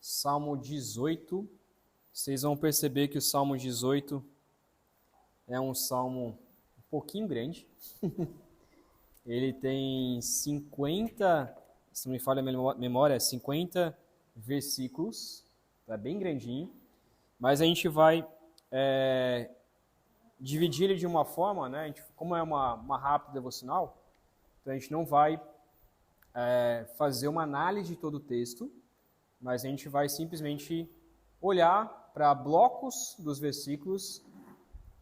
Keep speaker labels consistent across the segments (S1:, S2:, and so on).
S1: Salmo 18. Vocês vão perceber que o Salmo 18 é um salmo um pouquinho grande. Ele tem 50, se não me falha a memória, 50 versículos. É bem grandinho. Mas a gente vai dividir ele de uma forma, né? Como é uma rápida devocional, então a gente não vai fazer uma análise de todo o texto, mas a gente vai simplesmente olhar para blocos dos versículos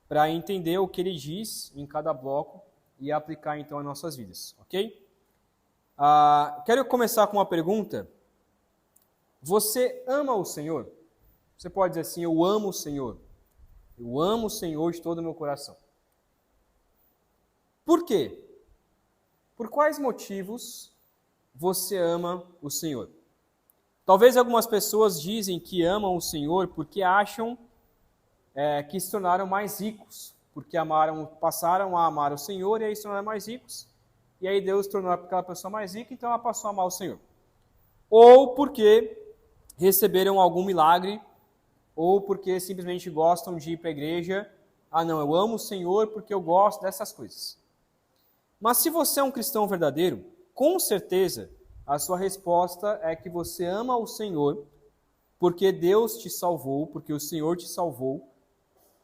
S1: para entender o que ele diz em cada bloco e aplicar então às nossas vidas, ok? Quero começar com uma pergunta. Você ama o Senhor? Você pode dizer assim, eu amo o Senhor. Eu amo o Senhor de todo o meu coração. Por quê? Por quais motivos você ama o Senhor? Talvez algumas pessoas dizem que amam o Senhor porque acham que se tornaram mais ricos, porque passaram a amar o Senhor e aí se tornaram mais ricos, e aí Deus tornou aquela pessoa mais rica, então ela passou a amar o Senhor. Ou porque receberam algum milagre, ou porque simplesmente gostam de ir para a igreja. Não, eu amo o Senhor porque eu gosto dessas coisas. Mas se você é um cristão verdadeiro, com certeza a sua resposta é que você ama o Senhor porque Deus te salvou, porque o Senhor te salvou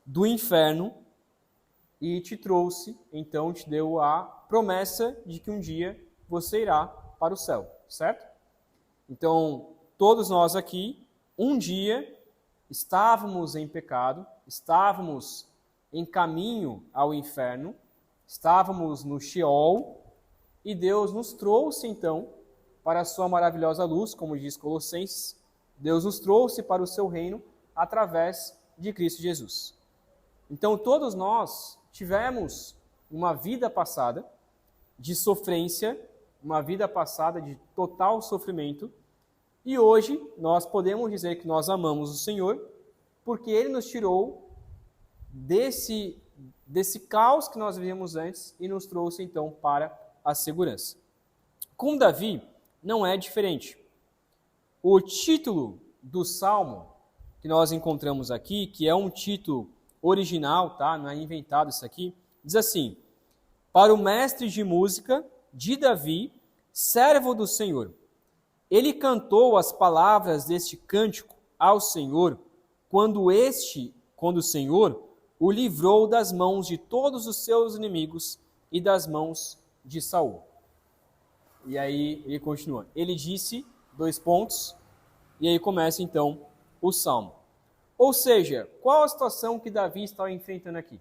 S1: do inferno e te trouxe, então te deu a promessa de que um dia você irá para o céu, certo? Então, todos nós aqui, um dia, estávamos em pecado, estávamos em caminho ao inferno, estávamos no Sheol, e Deus nos trouxe, então, para a sua maravilhosa luz, como diz Colossenses. Deus nos trouxe para o seu reino através de Cristo Jesus. Então, todos nós tivemos uma vida passada de sofrência, uma vida passada de total sofrimento, e hoje nós podemos dizer que nós amamos o Senhor porque Ele nos tirou desse caos que nós vivíamos antes e nos trouxe então para a segurança. Com Davi não é diferente. O título do Salmo que nós encontramos aqui, que é um título original, tá? Não é inventado isso aqui, diz assim: para o mestre de música de Davi, servo do Senhor. Ele cantou as palavras deste cântico ao Senhor quando o Senhor o livrou das mãos de todos os seus inimigos e das mãos de Saul. E aí ele continua. Ele disse, : e aí começa então o Salmo. Ou seja, qual a situação que Davi estava enfrentando aqui?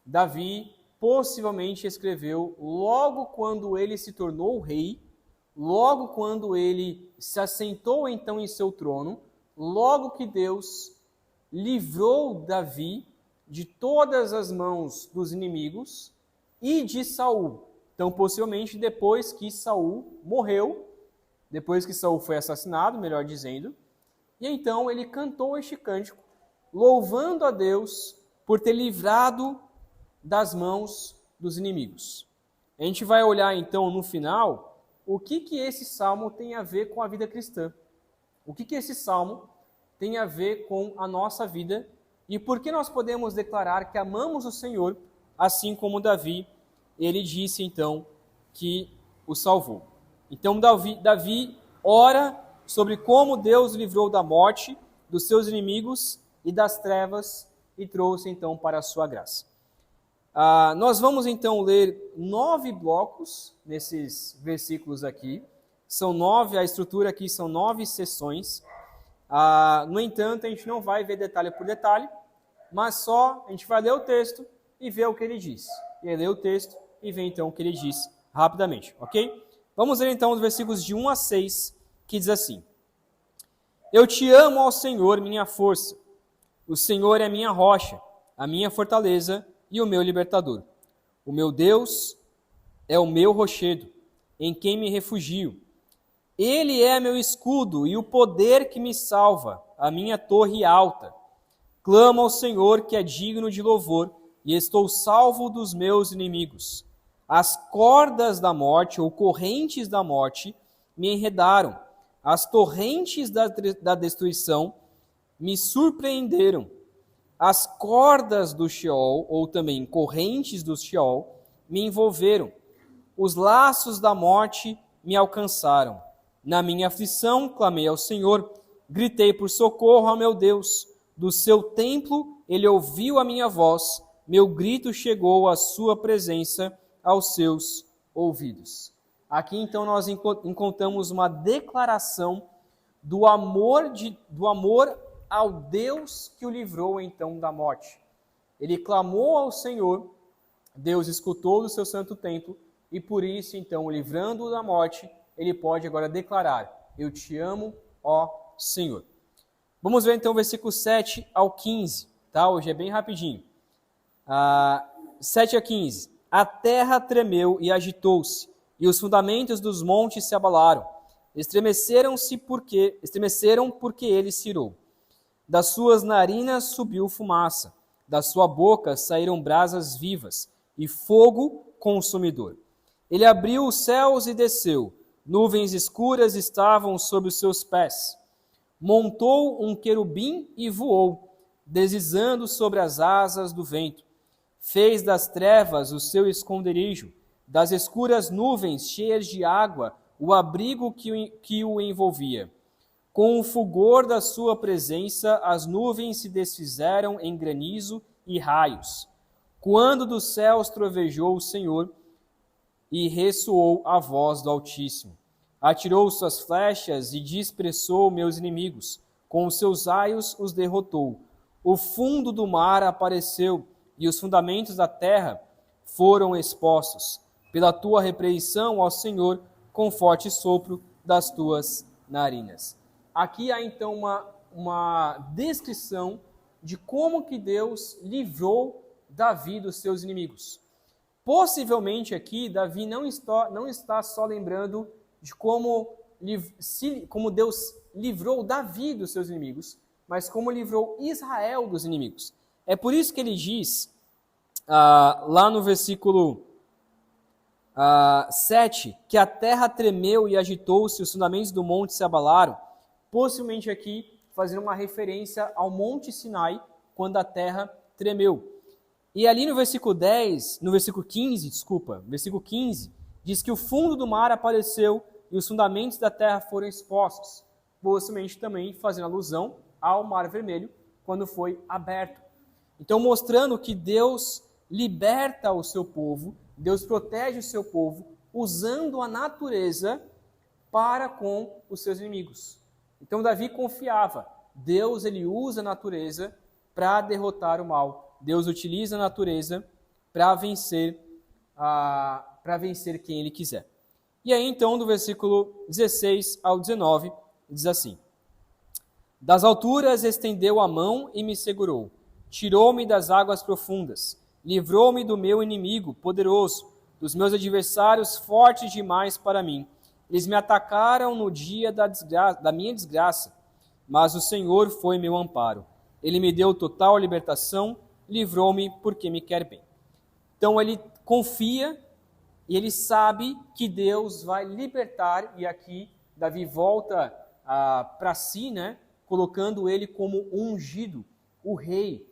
S1: Davi possivelmente escreveu logo quando ele se tornou rei, logo quando ele se assentou então em seu trono, logo que Deus livrou Davi de todas as mãos dos inimigos e de Saul. Então, possivelmente depois que Saul morreu, depois que Saul foi assassinado, melhor dizendo, e então ele cantou este cântico, louvando a Deus por ter livrado das mãos dos inimigos. A gente vai olhar então no final o que esse salmo tem a ver com a vida cristã. O que esse salmo tem a ver com a nossa vida e por que nós podemos declarar que amamos o Senhor, assim como Davi, ele disse então que o salvou. Então Davi ora sobre como Deus livrou da morte, dos seus inimigos e das trevas e trouxe então para a sua graça. Nós vamos então ler 9 blocos nesses versículos aqui. São 9, a estrutura aqui são 9 sessões. No entanto, a gente não vai ver detalhe por detalhe, mas só a gente vai ler o texto e ver o que ele diz. E aí ler o texto e ver então o que ele diz rapidamente, ok? Vamos ler então os versículos de 1 a 6, que diz assim: Eu te amo, ó Senhor, minha força. O Senhor é minha rocha, a minha fortaleza e o meu libertador. O meu Deus é o meu rochedo, em quem me refugio. Ele é meu escudo e o poder que me salva, a minha torre alta. Clamo ao Senhor, que é digno de louvor, e estou salvo dos meus inimigos. As cordas da morte, ou correntes da morte, me enredaram, As torrentes da destruição me surpreenderam. As cordas do Sheol, ou também correntes do Sheol, me envolveram. Os laços da morte me alcançaram. Na minha aflição, clamei ao Senhor, gritei por socorro ao meu Deus. Do seu templo, ele ouviu a minha voz, meu grito chegou à sua presença, aos seus ouvidos. Aqui, então, nós encontramos uma declaração do amor ao Deus que o livrou, então, da morte. Ele clamou ao Senhor, Deus escutou do seu santo templo, e por isso, então, livrando-o da morte, ele pode agora declarar: eu te amo, ó Senhor. Vamos ver, então, versículos 7 ao 15, tá? Hoje é bem rapidinho. 7 a 15. A terra tremeu e agitou-se, e os fundamentos dos montes se abalaram. Estremeceram porque ele cirou. Das suas narinas subiu fumaça, da sua boca saíram brasas vivas e fogo consumidor. Ele abriu os céus e desceu, nuvens escuras estavam sob os seus pés. Montou um querubim e voou, deslizando sobre as asas do vento. Fez das trevas o seu esconderijo, das escuras nuvens cheias de água o abrigo que o envolvia. Com o fulgor da sua presença, as nuvens se desfizeram em granizo e raios. Quando dos céus trovejou o Senhor e ressoou a voz do Altíssimo. Atirou suas flechas e dispersou meus inimigos. Com os seus raios os derrotou. O fundo do mar apareceu e os fundamentos da terra foram expostos. Pela tua repreensão, ó Senhor, com forte sopro das tuas narinas. Aqui há então uma descrição de como que Deus livrou Davi dos seus inimigos. Possivelmente aqui, Davi não está só lembrando de como Deus livrou Davi dos seus inimigos, mas como livrou Israel dos inimigos. É por isso que ele diz, lá no versículo 7, que a terra tremeu e agitou-se, os fundamentos do monte se abalaram, possivelmente aqui fazendo uma referência ao Monte Sinai, quando a terra tremeu. E ali no versículo 15, diz que o fundo do mar apareceu e os fundamentos da terra foram expostos, possivelmente também fazendo alusão ao Mar Vermelho, quando foi aberto. Então, mostrando que Deus liberta o seu povo, Deus protege o seu povo, usando a natureza para com os seus inimigos. Então, Davi confiava. Deus, ele usa a natureza para derrotar o mal. Deus utiliza a natureza para vencer quem ele quiser. E aí, então, do versículo 16 ao 19, diz assim: Das alturas estendeu a mão e me segurou. Tirou-me das águas profundas. Livrou-me do meu inimigo poderoso, dos meus adversários fortes demais para mim. Eles me atacaram no dia da minha desgraça, mas o Senhor foi meu amparo. Ele me deu total libertação, livrou-me porque me quer bem. Então ele confia e ele sabe que Deus vai libertar, e aqui Davi volta para si, né, colocando ele como ungido, o rei.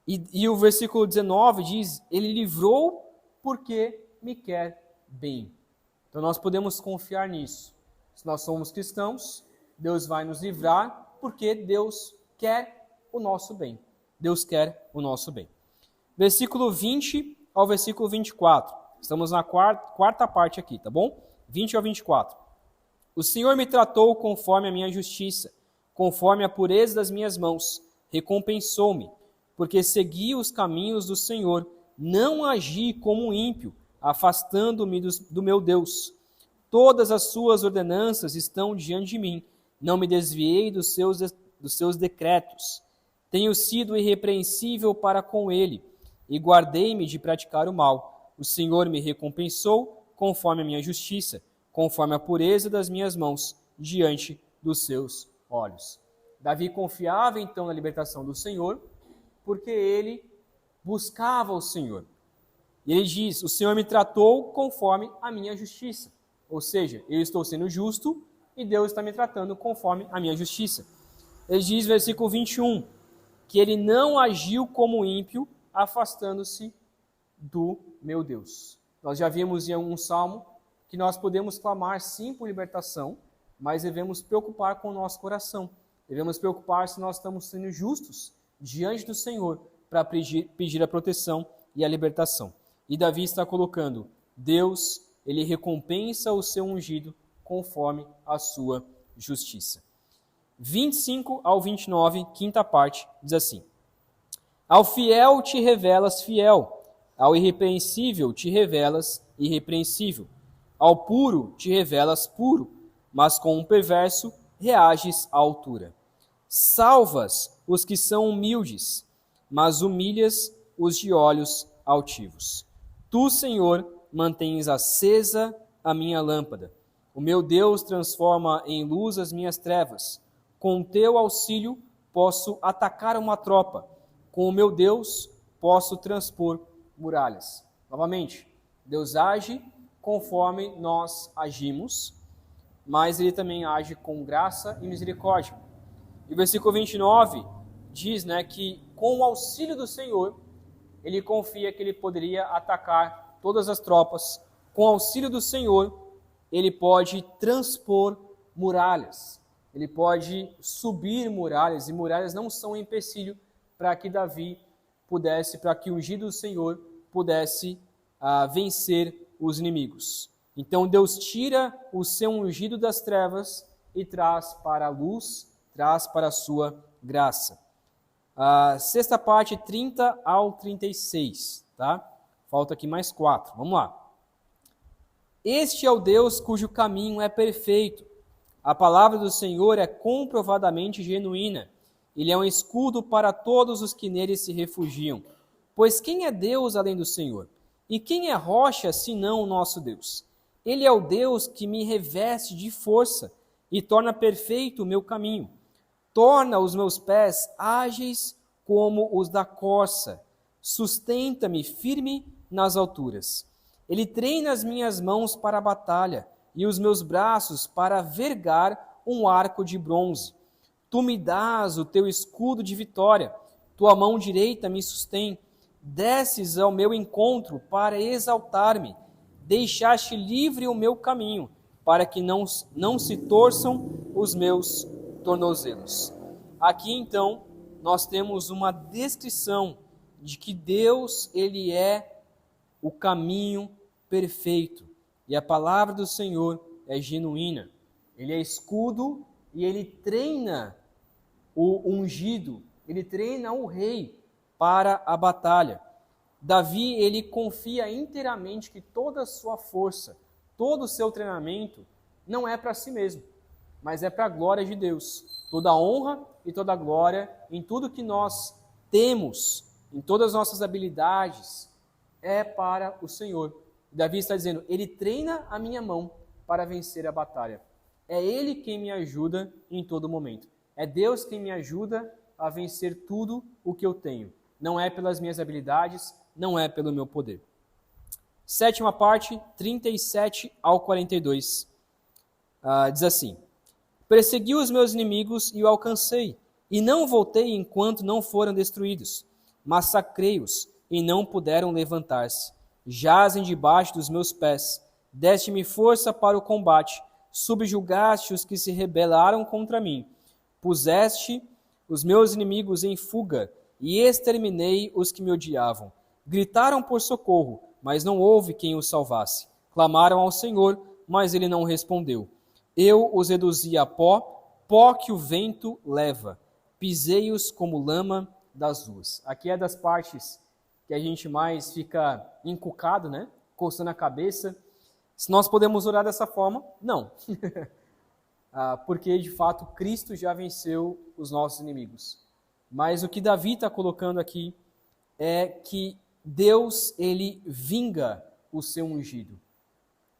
S1: E o versículo 19 diz, ele livrou porque me quer bem. Então nós podemos confiar nisso. Se nós somos cristãos, Deus vai nos livrar porque Deus quer o nosso bem. Deus quer o nosso bem. Versículo 20 ao versículo 24. Estamos na quarta parte aqui, tá bom? 20 ao 24. O Senhor me tratou conforme a minha justiça, conforme a pureza das minhas mãos. Recompensou-me, porque segui os caminhos do Senhor. Não agi como um ímpio, afastando-me do meu Deus. Todas as suas ordenanças estão diante de mim. Não me desviei dos seus decretos. Tenho sido irrepreensível para com ele, e guardei-me de praticar o mal. O Senhor me recompensou conforme a minha justiça, conforme a pureza das minhas mãos, diante dos seus olhos. Davi confiava então na libertação do Senhor, porque ele buscava o Senhor. E ele diz, o Senhor me tratou conforme a minha justiça. Ou seja, eu estou sendo justo e Deus está me tratando conforme a minha justiça. Ele diz, versículo 21, que ele não agiu como ímpio, afastando-se do meu Deus. Nós já vimos em um salmo que nós podemos clamar sim por libertação, mas devemos preocupar com o nosso coração. Devemos preocupar se nós estamos sendo justos diante do Senhor para pedir a proteção e a libertação. E Davi está colocando, Deus, ele recompensa o seu ungido conforme a sua justiça. 25 ao 29, quinta parte, diz assim: Ao fiel te revelas fiel, ao irrepreensível te revelas irrepreensível, ao puro te revelas puro, mas com o perverso reages à altura. Salvas os que são humildes, mas humilhas os de olhos altivos. Tu, Senhor, mantens acesa a minha lâmpada. O meu Deus transforma em luz as minhas trevas. Com teu auxílio posso atacar uma tropa. Com o meu Deus posso transpor muralhas. Novamente, Deus age conforme nós agimos, mas ele também age com graça e misericórdia. E o versículo 29 diz, que com o auxílio do Senhor, ele confia que ele poderia atacar todas as tropas. Com o auxílio do Senhor, ele pode transpor muralhas. Ele pode subir muralhas, e muralhas não são um empecilho para que Davi pudesse, para que o ungido do Senhor pudesse vencer os inimigos. Então Deus tira o seu ungido das trevas e traz para a luz, traz para a sua graça. A sexta parte, 30 ao 36, tá? Falta aqui mais 4, vamos lá. Este é o Deus cujo caminho é perfeito. A palavra do Senhor é comprovadamente genuína. Ele é um escudo para todos os que nele se refugiam. Pois quem é Deus além do Senhor? E quem é rocha senão o nosso Deus? Ele é o Deus que me reveste de força e torna perfeito o meu caminho. Torna os meus pés ágeis como os da corça. Sustenta-me firme nas alturas. Ele treina as minhas mãos para a batalha e os meus braços para vergar um arco de bronze. Tu me dás o teu escudo de vitória, tua mão direita me sustém. Desces ao meu encontro para exaltar-me. Deixaste livre o meu caminho, para que não se torçam os meus tornozelos. Aqui, então, nós temos uma descrição de que Deus, ele é o caminho perfeito. E a palavra do Senhor é genuína. Ele é escudo e ele treina o ungido, ele treina o rei para a batalha. Davi, ele confia inteiramente que toda a sua força, todo o seu treinamento não é para si mesmo, mas é para a glória de Deus. Toda a honra e toda a glória em tudo que nós temos, em todas as nossas habilidades, é para o Senhor. Davi está dizendo, ele treina a minha mão para vencer a batalha. É ele quem me ajuda em todo momento. É Deus quem me ajuda a vencer tudo o que eu tenho. Não é pelas minhas habilidades, não é pelo meu poder. Sétima parte, 37 ao 42. Diz assim: Persegui os meus inimigos e o alcancei, e não voltei enquanto não foram destruídos. Massacrei-os e não puderam levantar-se. Jazem debaixo dos meus pés. Deste-me força para o combate. Subjugaste os que se rebelaram contra mim. Puseste os meus inimigos em fuga e exterminei os que me odiavam. Gritaram por socorro, mas não houve quem os salvasse. Clamaram ao Senhor, mas ele não respondeu. Eu os reduzi a pó, pó que o vento leva. Pisei-os como lama das ruas. Aqui é das partes que a gente mais fica encucado, coçando a cabeça. Se nós podemos orar dessa forma, não. Porque, de fato, Cristo já venceu os nossos inimigos. Mas o que Davi está colocando aqui é que Deus, ele vinga o seu ungido.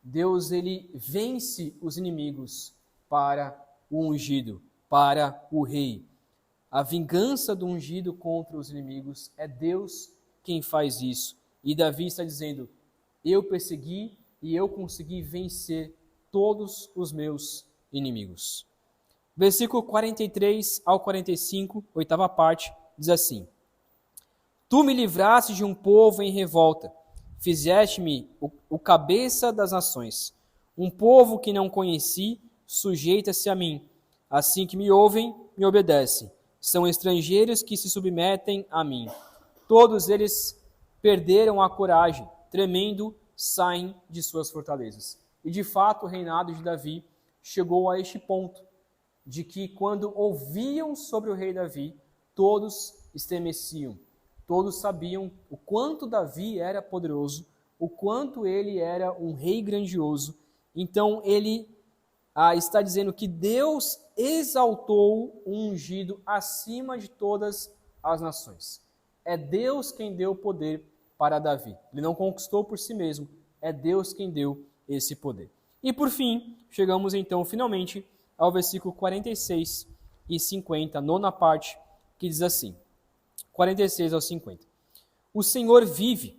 S1: Deus, ele vence os inimigos para o ungido, para o rei. A vingança do ungido contra os inimigos é Deus quem faz isso. E Davi está dizendo, eu persegui e eu consegui vencer todos os meus inimigos. Versículo 43 ao 45, oitava parte, diz assim: Tu me livraste de um povo em revolta, fizeste-me o cabeça das nações. Um povo que não conheci, sujeita-se a mim. Assim que me ouvem, me obedecem. São estrangeiros que se submetem a mim. Todos eles perderam a coragem, tremendo, saem de suas fortalezas. E de fato o reinado de Davi chegou a este ponto, de que quando ouviam sobre o rei Davi, todos estremeciam. Todos sabiam o quanto Davi era poderoso, o quanto ele era um rei grandioso. Então ele está dizendo que Deus exaltou o ungido acima de todas as nações. É Deus quem deu o poder para Davi. Ele não conquistou por si mesmo, é Deus quem deu esse poder. E por fim, chegamos então finalmente ao versículo 46 e 50, nona parte, que diz assim, 46 ao 50. O Senhor vive,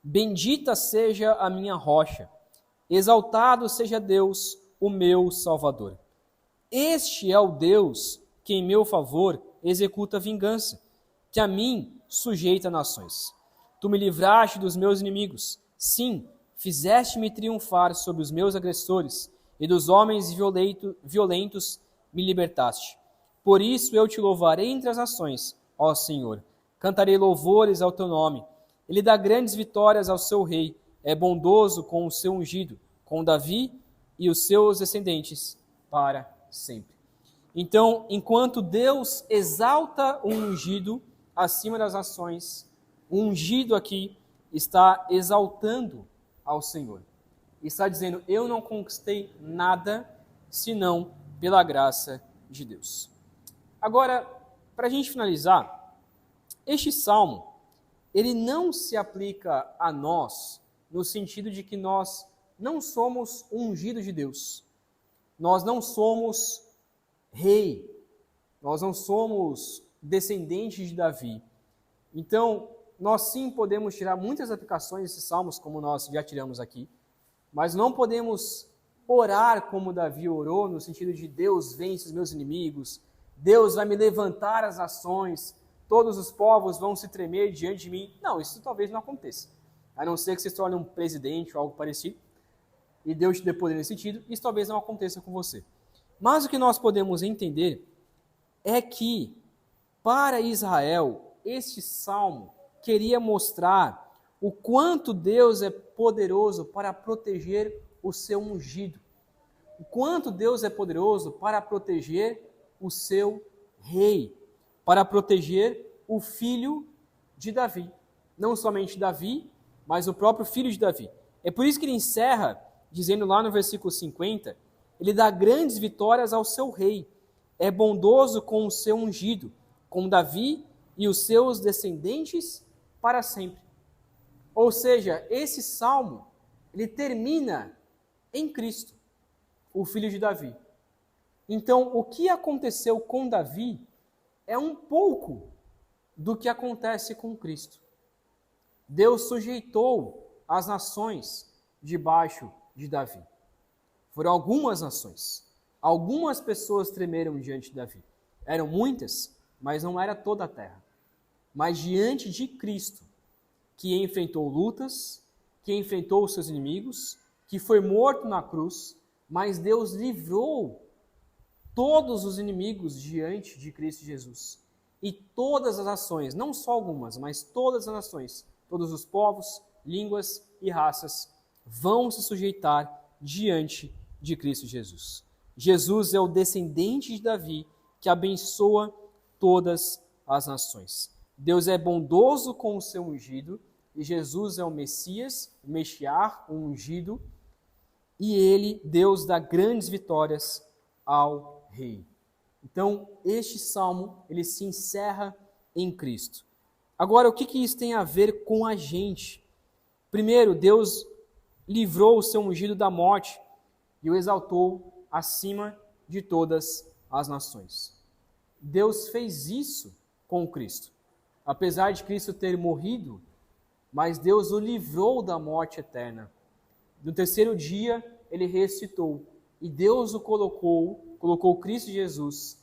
S1: bendita seja a minha rocha, exaltado seja Deus, o meu Salvador. Este é o Deus que em meu favor executa vingança, que a mim sujeita nações. Tu me livraste dos meus inimigos, sim, fizeste-me triunfar sobre os meus agressores, e dos homens violentos me libertaste. Por isso eu te louvarei entre as nações, ó Senhor. Cantarei louvores ao teu nome. Ele dá grandes vitórias ao seu rei, é bondoso com o seu ungido, com Davi e os seus descendentes para sempre. Então, enquanto Deus exalta o ungido acima das nações, o ungido aqui está exaltando ao Senhor. Está dizendo, eu não conquistei nada senão pela graça de Deus. Agora, para a gente finalizar, este salmo, ele não se aplica a nós no sentido de que nós não somos ungidos de Deus. Nós não somos rei. Nós não somos descendentes de Davi. Então, nós sim podemos tirar muitas aplicações desses salmos, como nós já tiramos aqui, mas não podemos orar como Davi orou, no sentido de Deus vence os meus inimigos, Deus vai me levantar as nações, todos os povos vão se tremer diante de mim. Não, isso talvez não aconteça. A não ser que você se torne um presidente ou algo parecido, e Deus te dê poder nesse sentido, isso talvez não aconteça com você. Mas o que nós podemos entender é que, para Israel, este salmo queria mostrar o quanto Deus é poderoso para proteger o seu ungido. O quanto Deus é poderoso para proteger o seu rei, para proteger o filho de Davi. Não somente Davi, mas o próprio filho de Davi. É por isso que ele encerra, dizendo lá no versículo 50, ele dá grandes vitórias ao seu rei. É bondoso com o seu ungido, com Davi e os seus descendentes para sempre. Ou seja, esse salmo, ele termina em Cristo, o filho de Davi. Então, o que aconteceu com Davi é um pouco do que acontece com Cristo. Deus sujeitou as nações debaixo de Davi. Foram algumas nações. Algumas pessoas tremeram diante de Davi. Eram muitas, mas não era toda a terra. Mas diante de Cristo, que enfrentou lutas, que enfrentou os seus inimigos, que foi morto na cruz, mas Deus livrou todos os inimigos diante de Cristo Jesus. E todas as nações, não só algumas, mas todas as nações, todos os povos, línguas e raças, vão se sujeitar diante de Cristo Jesus. Jesus é o descendente de Davi que abençoa todas as nações. Deus é bondoso com o seu ungido, e Jesus é o Messias, o Mexiar, o ungido, e ele, Deus, dá grandes vitórias ao rei. Então, este salmo, ele se encerra em Cristo. Agora, o que isso tem a ver com a gente? Primeiro, Deus livrou o seu ungido da morte e o exaltou acima de todas as nações. Deus fez isso com Cristo. Apesar de Cristo ter morrido, mas Deus o livrou da morte eterna. No terceiro dia, ele ressuscitou. e Deus o colocou Cristo Jesus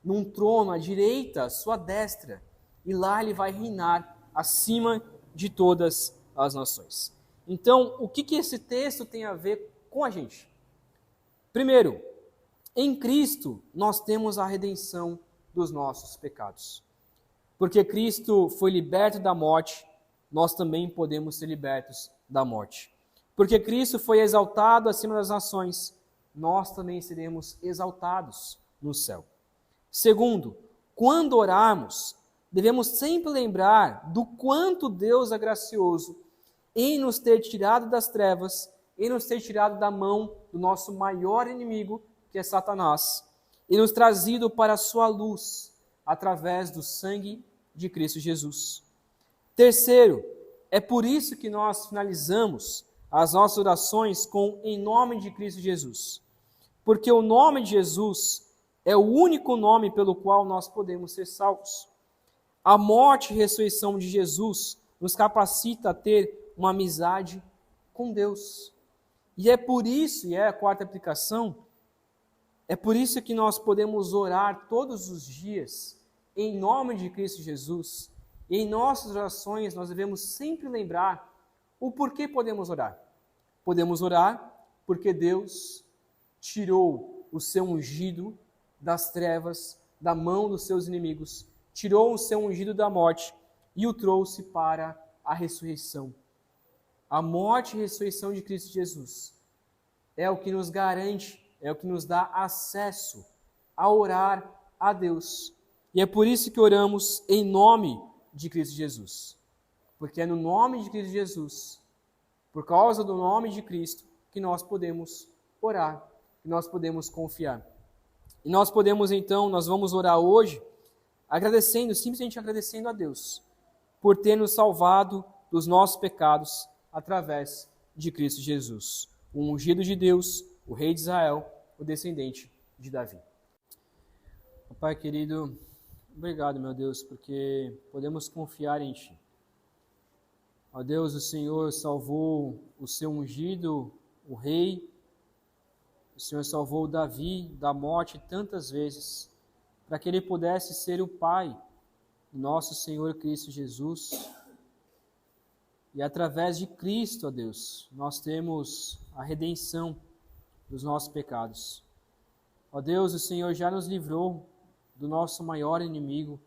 S1: num trono à direita, à sua destra, e lá ele vai reinar acima de todas as nações. Então, o que esse texto tem a ver com a gente? Primeiro, em Cristo nós temos a redenção dos nossos pecados. Porque Cristo foi liberto da morte, nós também podemos ser libertos da morte. Porque Cristo foi exaltado acima das nações, nós também seremos exaltados no céu. Segundo, quando orarmos, devemos sempre lembrar do quanto Deus é gracioso em nos ter tirado das trevas, em nos ter tirado da mão do nosso maior inimigo, que é Satanás, e nos trazido para a sua luz, através do sangue de Cristo Jesus. Terceiro, é por isso que nós finalizamos as nossas orações com em nome de Cristo Jesus. Porque o nome de Jesus é o único nome pelo qual nós podemos ser salvos. A morte e ressurreição de Jesus nos capacita a ter uma amizade com Deus. E é por isso, e é a quarta aplicação, é por isso que nós podemos orar todos os dias em nome de Cristo Jesus. E em nossas orações nós devemos sempre lembrar o porquê podemos orar. Podemos orar porque Deus tirou o seu ungido das trevas, da mão dos seus inimigos, tirou o seu ungido da morte e o trouxe para a ressurreição. A morte e a ressurreição de Cristo Jesus é o que nos garante, é o que nos dá acesso a orar a Deus. E é por isso que oramos em nome de Cristo Jesus. Porque é no nome de Cristo Jesus, por causa do nome de Cristo, que nós podemos orar, que nós podemos confiar. E nós podemos então, nós vamos orar hoje, agradecendo, simplesmente agradecendo a Deus, por ter nos salvado dos nossos pecados através de Cristo Jesus. O ungido de Deus, o rei de Israel, o descendente de Davi. Pai querido, obrigado, meu Deus, porque podemos confiar em Ti. Ó Deus, o Senhor salvou o seu ungido, o rei. O Senhor salvou Davi da morte tantas vezes, para que ele pudesse ser o Pai do nosso Senhor Cristo Jesus. E através de Cristo, ó Deus, nós temos a redenção dos nossos pecados. Ó Deus, o Senhor já nos livrou do nosso maior inimigo,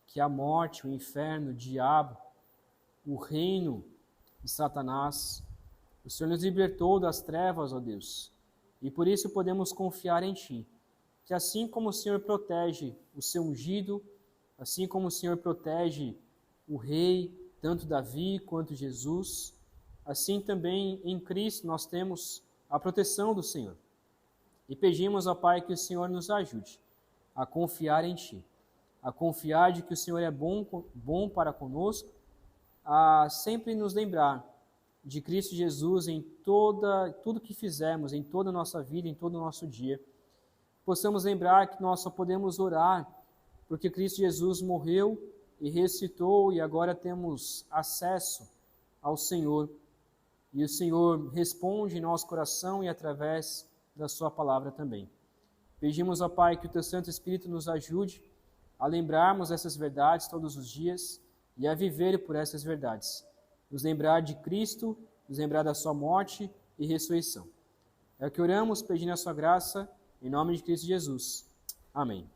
S1: que é a morte, o inferno, o diabo, o reino de Satanás. O Senhor nos libertou das trevas, ó Deus, e por isso podemos confiar em Ti, que assim como o Senhor protege o seu ungido, assim como o Senhor protege o rei, tanto Davi quanto Jesus, assim também em Cristo nós temos a proteção do Senhor. E pedimos, ó Pai, que o Senhor nos ajude a confiar em Ti, a confiar de que o Senhor é bom para conosco, a sempre nos lembrar de Cristo Jesus em tudo que fizermos, em toda a nossa vida, em todo o nosso dia. Possamos lembrar que nós só podemos orar porque Cristo Jesus morreu e ressuscitou e agora temos acesso ao Senhor. E o Senhor responde em nosso coração e através da Sua palavra também. Pedimos, ó Pai, que o Teu Santo Espírito nos ajude a lembrarmos essas verdades todos os dias e a viver por essas verdades. Nos lembrar de Cristo, nos lembrar da Sua morte e ressurreição. É o que oramos, pedindo a Sua graça, em nome de Cristo Jesus. Amém.